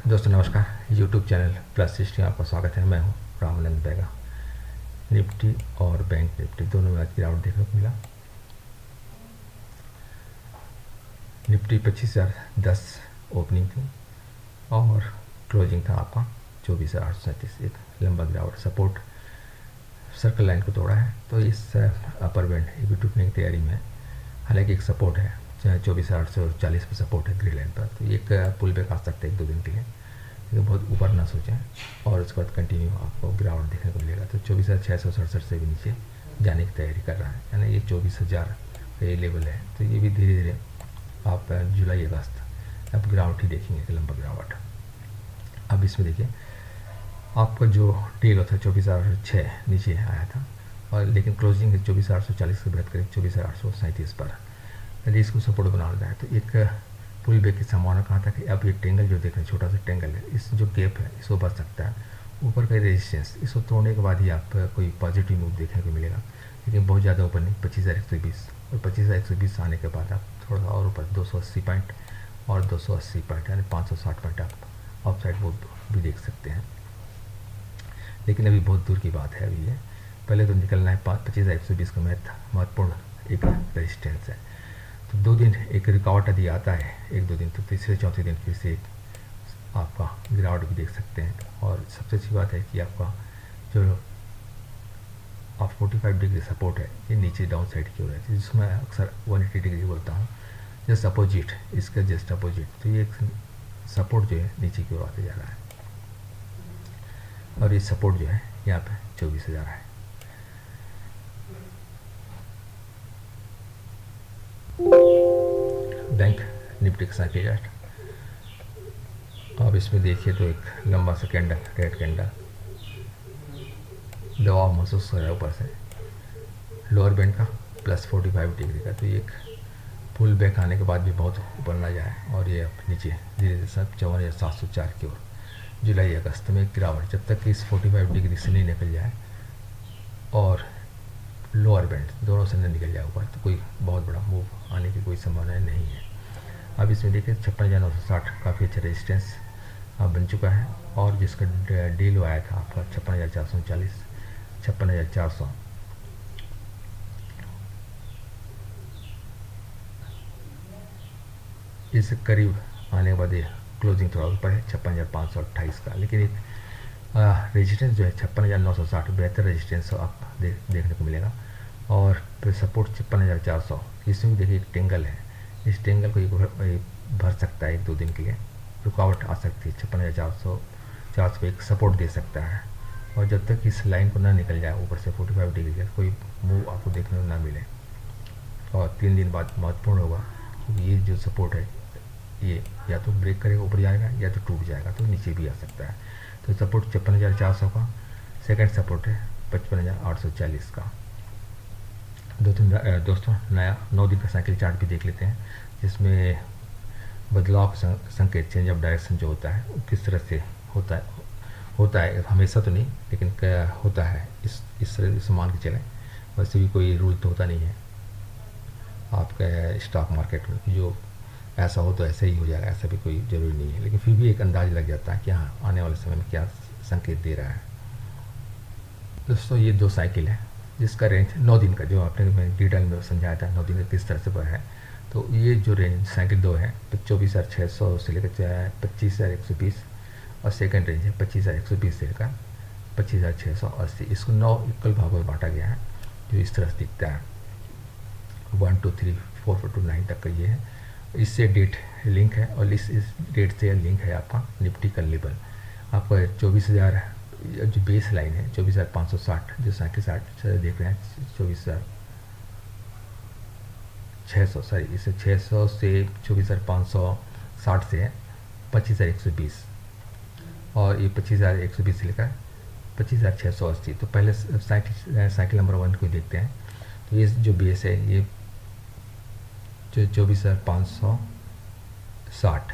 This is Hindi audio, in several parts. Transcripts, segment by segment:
दोस्तों नमस्कार। यूट्यूब चैनल प्लस सिस्टम आपका स्वागत है। मैं हूं रामानंद बैगा। निफ्टी और बैंक निफ्टी दोनों में आज गिरावट देखने को मिला। निफ्टी 25,010 ओपनिंग थी और क्लोजिंग था आपका 24,837। एक लंबा गिरावट सपोर्ट सर्कल लाइन को तोड़ा है, तो इस अपर बैंड ये भी टूटने की तैयारी में है। हालांकि एक सपोर्ट है 24,840 पर सपोर्ट है ग्रे लाइन पर, तो एक पुल बैक आ सकता है 1-2 दिन के लिए, लेकिन बहुत ऊपर ना सोचें और उसके बाद कंटिन्यू आपको गिरावट देखने को मिलेगा। तो 24,667 से भी नीचे जाने की तैयारी कर रहा है, यानी ये 24,000 ये लेवल है। तो ये भी धीरे धीरे आप जुलाई अगस्त अब गिरावट ही देखेंगे कि लंबा गिरावट। अब इसमें देखिए आपका जो डील था 24,806 नीचे आया था, और लेकिन क्लोजिंग है 24,840 के बढ़त करीब 24,837 पर। यदि इसको सपोर्ट बना रहा है तो एक पुल बैक की संभावना कहाँ तक है। अब ये टेंगल जो देख रहे हैं, छोटा सा टेंगल है, इस जो गैप है इसको बढ़ सकता है। ऊपर का रेजिस्टेंस इसको तोड़ने के बाद ही आप कोई पॉजिटिव मूव देखने को मिलेगा, लेकिन बहुत ज़्यादा ऊपर नहीं। 25,120 और 25,120 आने के बाद आप थोड़ा सा और ऊपर 280 पॉइंट और 280 पॉइंट यानी 560 पॉइंट आप आउटसाइड मूव भी देख सकते हैं, लेकिन अभी बहुत दूर की बात है। अभी ये पहले तो निकलना है 25,120 का महत्वपूर्ण एक रेजिस्टेंस है। तो 2 दिन एक रुकावट यदि आता है 1-2 दिन, तो तीसरे चौथे दिन फिर से आपका गिरावट भी देख सकते हैं। और सबसे अच्छी बात है कि आपका जो आप 45 डिग्री सपोर्ट है ये नीचे डाउन साइड की ओर है, जिसमें अक्सर 180 डिग्री बोलता हूँ, जस्ट अपोजिट, इसका जस्ट अपोजिट। तो ये सपोर्ट जो है नीचे की ओर आते जा रहा है, और ये सपोर्ट जो है यहाँ पे 24,000 है। बैंक निफ्टी का साइकिल चार्ट अब इसमें देखिए तो एक लंबा सा कैंडल, रेड कैंडल दबाव महसूस हो रहा है ऊपर से लोअर बैंड का +45 डिग्री का। तो ये एक पुल बैक आने के बाद भी बहुत ऊपर ना जाए, और ये अब नीचे धीरे धीरे सब 54,704 की ओर जुलाई अगस्त में गिरावट, जब तक कि इस 45 डिग्री से नहीं निकल जाए और लोअर बैंड दोनों से नहीं निकल जाए ऊपर, तो कोई बहुत बड़ा मूव आने की कोई संभावना नहीं है। अब इसमें देखिए 56,960 काफ़ी अच्छा रेजिस्टेंस बन चुका है, और जिसका डील आया था आपका 56,440, 56,400। इस करीब आने के बाद ये क्लोजिंग थोड़ा ऊपर है 56,528 का, लेकिन एक रेजिस्टेंस जो है 56,960 बेहतर रेजिस्टेंस आप देखने को मिलेगा। और फिर सपोर्ट 56,400, इसमें भी देखिए एक टेंगल है, इस टेंगल को ये भर सकता है 1-2 दिन के लिए, रुकावट आ सकती है 56,400 पे एक सपोर्ट दे सकता है। और जब तक इस लाइन को ना निकल जाए ऊपर से 45 डिग्री का, कोई मूव आपको देखने को ना मिले। और 3 दिन बाद महत्वपूर्ण होगा, क्योंकि ये जो सपोर्ट है ये या तो ब्रेक करेगा, ऊपर जाएगा, या तो टूट जाएगा, तो नीचे भी आ सकता है। तो सपोर्ट 56,400 का, सेकंड सपोर्ट है 55,840 का। दोस्तों नया 9 दिन का साइकिल चार्ट भी देख लेते हैं, जिसमें बदलाव संकेत, चेंज ऑफ डायरेक्शन जो होता है वो किस तरह से होता है हमेशा तो नहीं, लेकिन क्या होता है इस तरह से मान के चलें। वैसे भी कोई रूल तो होता नहीं है आपका स्टॉक मार्केट में, जो ऐसा हो तो ऐसे ही हो जाएगा, ऐसा भी कोई ज़रूरी नहीं है, लेकिन फिर भी एक अंदाज़ लग जाता है कि हाँ आने वाले समय में क्या संकेत दे रहा है। दोस्तों ये 2 साइकिल है जिसका रेंज 9 दिन का, जो आपने मैं डिटेल में समझाया था 9 दिन का किस तरह से पर है। तो ये जो रेंज साइकिल 2 है 24,600 से लेकर 25,120, और सेकंड रेंज है 25,120 से लेकर 25,680। इसको 9 इक्वल भागों में बांटा गया है, जो इस तरह से दिखता है। 1 2 3 4 4 to 9 तक का ये है। इससे डेट लिंक है, और इस डेट से लिंक है आपका निफ्टी का लेवल। आपका 24,000 जो बेस लाइन है 24,560, जो साइकिल से देख रहे हैं 24,600, सॉरी इसे 600 से 24,560 से है 25,120, और ये 25,120 से लेकर 25,680। तो पहले साइकिल नंबर 1 को देखते हैं। तो ये जो बेस है ये जो 24,560,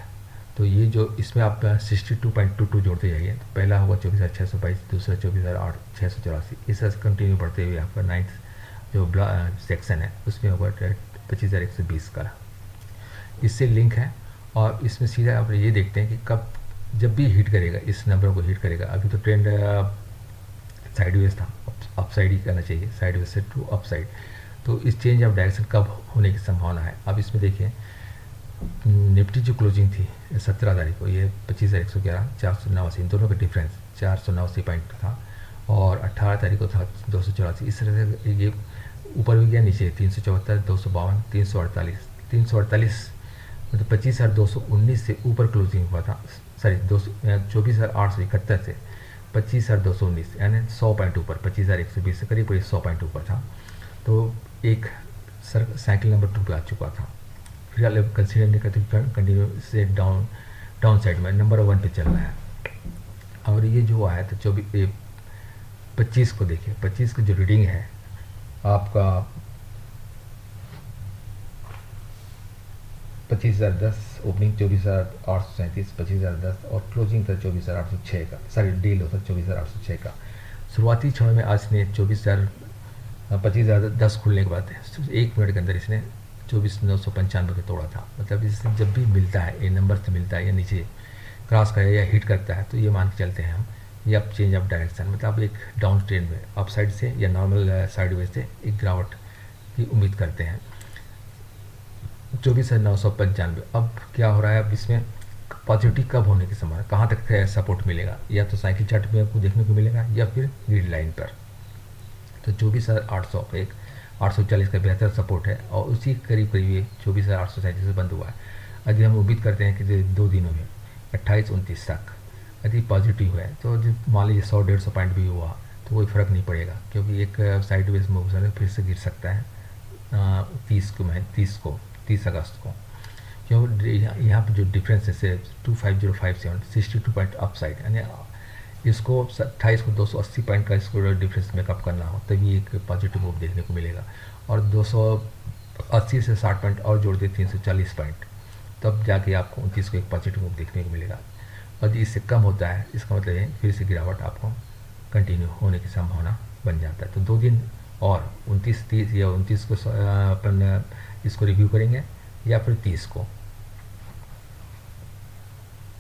तो ये जो इसमें आप 62.22 जोड़ते जाइए, तो पहला होगा 24,622, दूसरा 24,684, इस तरह से कंटिन्यू बढ़ते हुए आपका 9th जो सेक्शन है उसमें होगा 25,120 का, इससे लिंक है। और इसमें सीधा आप ये देखते हैं कि कब जब भी हिट करेगा, इस नंबर को हिट करेगा, अभी तो ट्रेंड साइडवेज था, अप साइड ही करना चाहिए, साइडवेज से टू अप साइड। तो इस चेंज ऑफ डायरेक्शन कब होने की संभावना है? अब इसमें देखिए, निफ्टी जो क्लोजिंग थी 17 तारीख को, ये 25,111, 489, इन दोनों का डिफरेंस 489 पॉइंट था, और 18 तारीख को था 284। इस तरह से ये ऊपर भी गया, नीचे 374, 252, 348, 348, मतलब 25,219 से ऊपर क्लोजिंग हुआ था, सॉरी 24,871 से 25,219, यानी 100 पॉइंट ऊपर, 25,120 से करीब करीब 100 पॉइंट ऊपर था। तो एक साइकिल नंबर 2 पे आ चुका था। फिलहाल कंसीडर नहीं करते, कंटिन्यू से डाउन साइड में नंबर 1 पे चल रहा है। और ये जो आया था 25 को देखिए, 25 का जो रीडिंग है आपका 25,010, ओपनिंग 24,837, 25,010, और क्लोजिंग था 24,806 का, सॉरी डील होता 24,806 का। शुरुआती क्षण में आज ने 25,010 खुलने के बाद 1 मिनट के अंदर इसने 24,995 का तोड़ा था। मतलब इससे जब भी मिलता है, ए नंबर से मिलता है या नीचे क्रॉस करे या हिट करता है, तो ये मान के चलते हैं हम, ये अब चेंज ऑफ डायरेक्शन, मतलब एक डाउन ट्रेंड में अप साइड से या नॉर्मल साइडवेज से एक गिरावट की उम्मीद करते हैं। 24,995। अब क्या हो रहा है, अब इसमें पॉजिटिव कब होने की संभावना, कहाँ तक सपोर्ट मिलेगा? या तो साइकिल चार्ट में आपको देखने को मिलेगा या फिर ग्रिड लाइन पर। तो 24,800 एक 840 का बेहतर सपोर्ट है, और उसी करीब करीब ये 24,837 से बंद हुआ है। यदि हम उम्मीद करते हैं कि 2 दिनों में 28-29 तक यदि पॉजिटिव है, तो मान लीजिए 100-150 पॉइंट भी हुआ तो कोई फ़र्क नहीं पड़ेगा, क्योंकि एक साइडवेज मूव फिर से गिर सकता है 30 अगस्त को। क्यों यहाँ पर जो डिफरेंस है 25,057, 62 पॉइंट अप साइड, यानी इसको 28 को 280 पॉइंट का इसको डिफरेंस मेकअप करना हो, तभी एक पॉजिटिव मूव देखने को मिलेगा। और 280 से 60 पॉइंट और जोड़ दे 340 पॉइंट, तब जाके आपको 29 को एक पॉजिटिव मूव देखने को मिलेगा। और इससे कम होता है, इसका मतलब है फिर से गिरावट आपको कंटिन्यू होने की संभावना बन जाता है। तो 2 दिन और 29, 30 या 29 को अपन इसको रिव्यू करेंगे, या फिर 30 को।